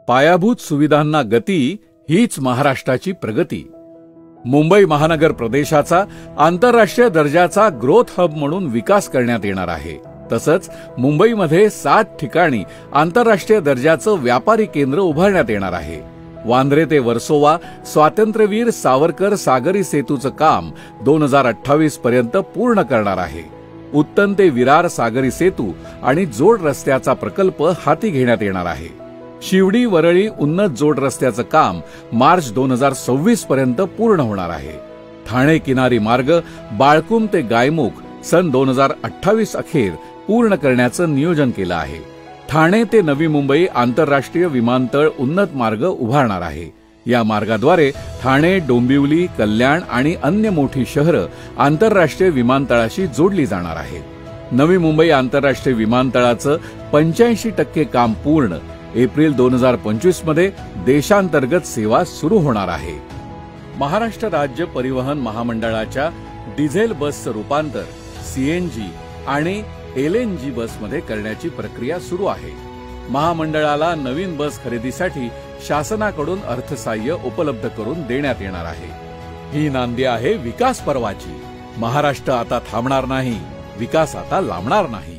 पायाभूत सुविधांना गती हीच महाराष्ट्राची प्रगती. मुंबई महानगर प्रदेशाचा आंतरराष्ट्रीय दर्जाचा ग्रोथ हब म्हणून विकास करण्यात येणार आहे. तसंच मुंबईमध्ये 7 ठिकाणी आंतरराष्ट्रीय दर्जाचं व्यापारी केंद्र उभारण्यात येणार आहे. वांद्रे ते वर्सोवा स्वातंत्र्यवीर सावरकर सागरी सेतूचं काम 2028 पर्यंत पूर्ण करणार आहे. उत्तन ते विरार सागरी सेतू आणि जोड रस्त्याचा प्रकल्प हाती घेण्यात येणार आहे. शिवडी वरळी उन्नत जोड रस्त्याचं काम मार्च 2026 पर्यंत पूर्ण होणार आहे. ठाणे किनारी मार्ग बाळकुम ते गायमुख सन 2028 अखेर पूर्ण करण्याचं नियोजन केलं आहे. ठाणे ते नवी मुंबई आंतरराष्ट्रीय विमानतळ उन्नत मार्ग उभारणार आहे. या मार्गाद्वारे ठाणे, डोंबिवली, कल्याण आणि अन्य मोठी शहरं आंतरराष्ट्रीय विमानतळाशी जोडली जाणार आहेत. नवी मुंबई आंतरराष्ट्रीय विमानतळाचं 85% काम पूर्ण. एप्रिल 2025 मध्ये देशांतर्गत सेवा सुरू होणार आहे. महाराष्ट्र राज्य परिवहन महामंडळाच्या डिझेल बसचं रूपांतर सीएनजी आणि एलएनजी बसमध्ये करण्याची प्रक्रिया सुरू आहे. महामंडळाला नवीन बस खरेदीसाठी शासनाकडून अर्थसहाय्य उपलब्ध करून देण्यात येणार आहे. ही नांदी आहे विकास पर्वाची. महाराष्ट्र आता थांबणार नाही, विकास आता लांबणार नाही.